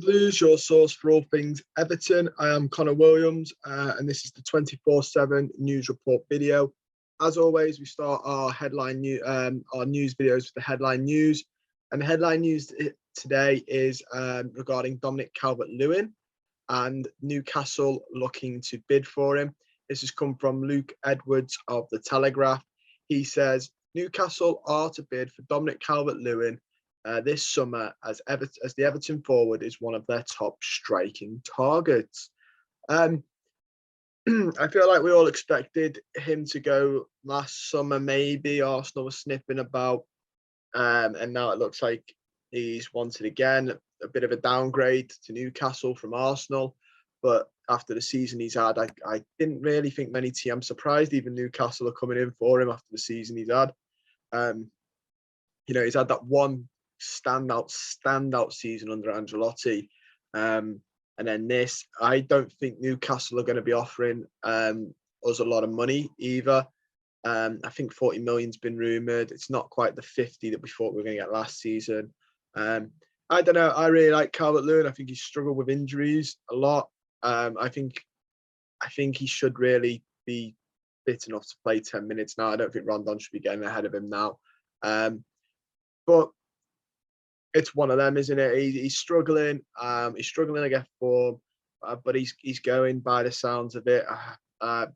Blues, your source for all things Everton. I am Connor Williams, and this is the 24/7 news report video. As always, we start our our news videos with the headline news, and the headline news today is regarding Dominic Calvert-Lewin and Newcastle looking to bid for him. This has come from Luke Edwards of the Telegraph. He says Newcastle are to bid for Dominic Calvert-Lewin this summer as the Everton forward is one of their top striking targets. I feel like we all expected him to go last summer. Maybe Arsenal was sniffing about, and now it looks like he's wanted again. A bit of a downgrade to Newcastle from Arsenal, but after the season he's had, I didn't really think many teams. I'm surprised even Newcastle are coming in for him after the season he's had. He's had that one standout season under Ancelotti, and then this. I don't think Newcastle are going to be offering us a lot of money either. I think 40 million's been rumoured. It's not quite the 50 that we thought we were going to get last season. I don't know. I really like Calvert-Lewin. I think he's struggled with injuries a lot. I think he should really be fit enough to play 10 minutes now. I don't think Rondon should be getting ahead of him now. But it's one of them, isn't it? He's struggling. He's struggling to get form, but he's going by the sounds of it. I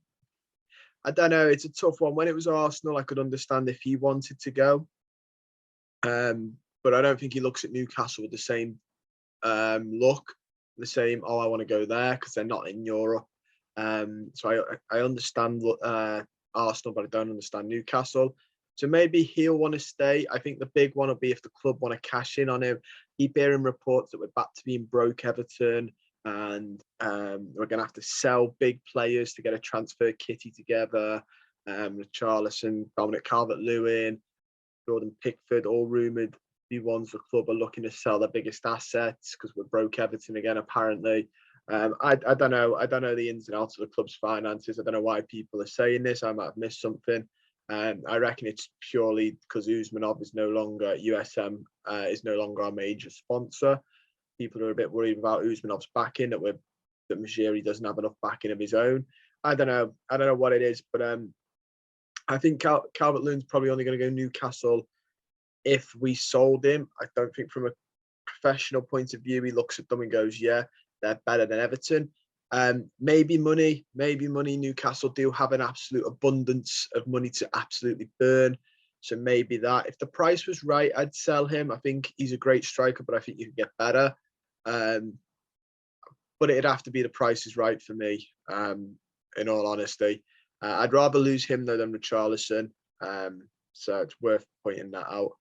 don't know. It's a tough one. When it was Arsenal, I could understand if he wanted to go. But I don't think he looks at Newcastle with the same look, the same, I want to go there, because they're not in Europe. So I understand Arsenal, but I don't understand Newcastle. So maybe he'll want to stay. I think the big one will be if the club want to cash in on him. Keep hearing reports that we're back to being broke Everton, and we're going to have to sell big players to get a transfer kitty together. Richarlison, Dominic Calvert-Lewin, Jordan Pickford, all rumoured be ones the club are looking to sell their biggest assets because we're broke Everton again, apparently. I don't know. I don't know the ins and outs of the club's finances. I don't know why people are saying this. I might have missed something. I reckon it's purely because Usmanov is no longer USM, is no longer our major sponsor. People are a bit worried about Usmanov's backing, that Majiri doesn't have enough backing of his own. I don't know what it is, but I think Calvert-Lewin's probably only going to go Newcastle if we sold him. I don't think from a professional point of view he looks at them and goes, yeah, they're better than Everton. Maybe money. Newcastle do have an absolute abundance of money to absolutely burn. So maybe that. If the price was right, I'd sell him. I think he's a great striker, but I think you can get better. But it'd have to be the price is right for me, in all honesty. I'd rather lose him though than Richarlison. So it's worth pointing that out.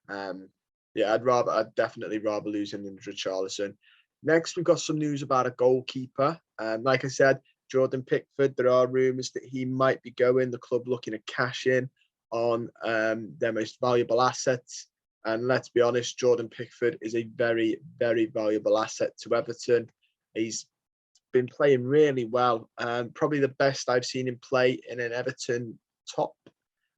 I'd definitely rather lose him than Richarlison. Next, we've got some news about a goalkeeper. Like I said, Jordan Pickford, there are rumours that he might be going. The club looking to cash in on their most valuable assets. And let's be honest, Jordan Pickford is a very, very valuable asset to Everton. He's been playing really well. Probably the best I've seen him play in an Everton top.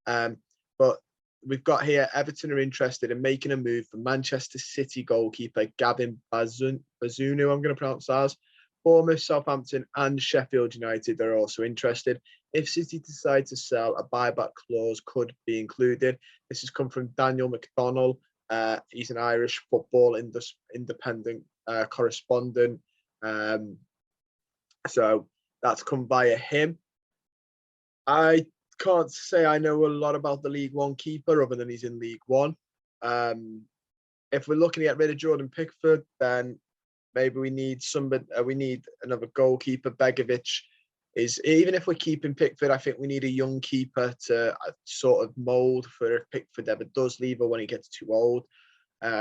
But we've got here, Everton are interested in making a move for Manchester City goalkeeper Gavin Bazunu, I'm going to pronounce that as. Bournemouth, Southampton and Sheffield United are also interested. If City decide to sell, a buyback clause could be included. This has come from Daniel McDonnell. He's an Irish football independent correspondent. So that's come via him. I can't say I know a lot about the League One keeper other than he's in League One. If we're looking to get rid of Jordan Pickford, then maybe we need another goalkeeper. Begovic is, even if we're keeping Pickford, I think we need a young keeper to sort of mould for if Pickford ever does leave or when he gets too old.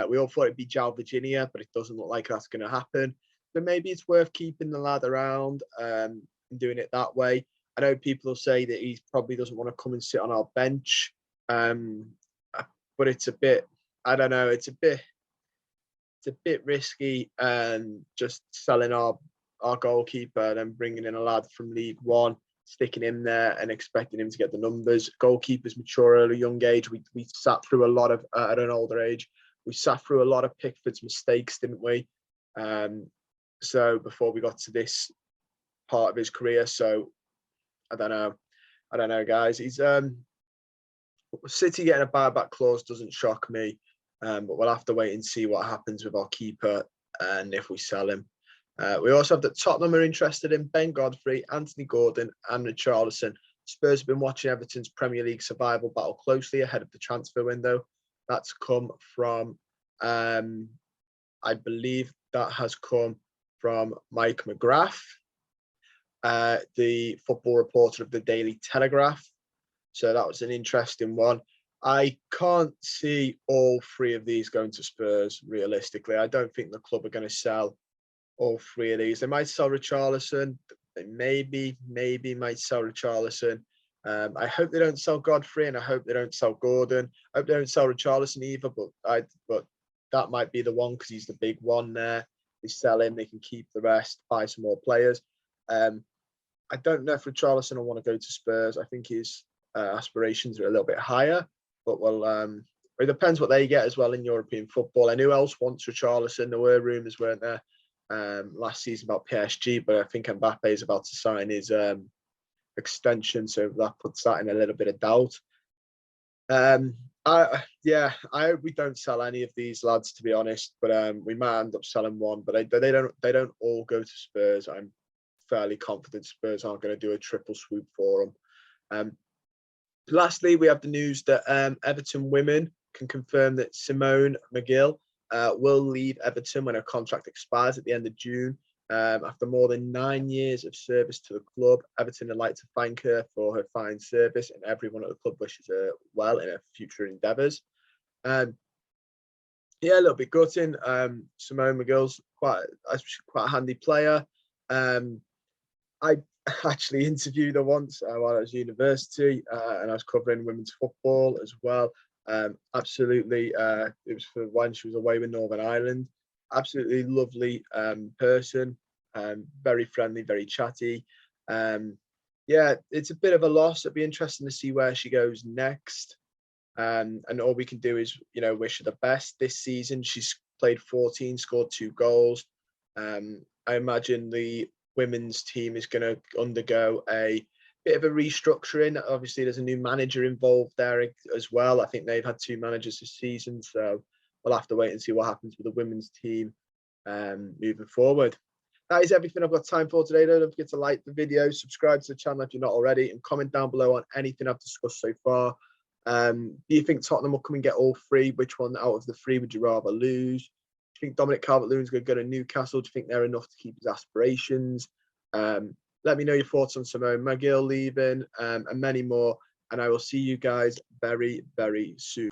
We all thought it'd be João Virginia, but it doesn't look like that's going to happen. So maybe it's worth keeping the lad around and doing it that way. I know people will say that he probably doesn't want to come and sit on our bench, but it's a bit, I don't know, it's a bit risky, just selling our goalkeeper and then bringing in a lad from League One, sticking him there and expecting him to get the numbers. Goalkeepers mature at a young age. We sat through a lot of, at an older age, we sat through a lot of Pickford's mistakes, didn't we? So before we got to this part of his career, so I don't know, guys. He's City getting a buyback clause doesn't shock me, but we'll have to wait and see what happens with our keeper and if we sell him. We also have that Tottenham are interested in Ben Godfrey, Anthony Gordon, and Richarlison. Spurs have been watching Everton's Premier League survival battle closely ahead of the transfer window. That's come from, I believe that has come from Mike McGrath, the football reporter of the Daily Telegraph. So that was an interesting one. I can't see all three of these going to Spurs, realistically. I don't think the club are going to sell all three of these. They might sell Richarlison. They maybe might sell Richarlison. I hope they don't sell Godfrey, and I hope they don't sell Gordon. I hope they don't sell Richarlison either, but that might be the one because he's the big one there. They sell him, they can keep the rest, buy some more players. I don't know if Richarlison will want to go to Spurs. I think his aspirations are a little bit higher, but it depends what they get as well in European football. And who else wants Richarlison? There were rumours, weren't there, last season about PSG, but I think Mbappe is about to sign his extension, so that puts that in a little bit of doubt. I hope we don't sell any of these lads, to be honest, but we might end up selling one, but they don't all go to Spurs. I'm fairly confident Spurs aren't going to do a triple swoop for them. Lastly, we have the news that Everton women can confirm that Simone McGill will leave Everton when her contract expires at the end of June. After more than 9 years of service to the club, Everton would like to thank her for her fine service, and everyone at the club wishes her well in her future endeavours. A little bit gutting. Simone McGill's quite a handy player. I actually interviewed her once while I was at university, and I was covering women's football as well. Absolutely, it was for when she was away with Northern Ireland. Absolutely lovely person, very friendly, very chatty. It's a bit of a loss. It'd be interesting to see where she goes next. And all we can do is, wish her the best this season. She's played 14, scored 2 goals. I imagine the women's team is going to undergo a bit of a restructuring. Obviously, there's a new manager involved there as well. I think they've had 2 managers this season, so we'll have to wait and see what happens with the women's team moving forward. That is everything I've got time for today. Don't forget to like the video, subscribe to the channel if you're not already, and comment down below on anything I've discussed so far. Do you think Tottenham will come and get all 3? Which one out of the 3 would you rather lose? Do you think Dominic Calvert-Lewin's going to go to Newcastle? Do you think they're enough to keep his aspirations? Let me know your thoughts on Simone McGill leaving and many more. And I will see you guys very, very soon.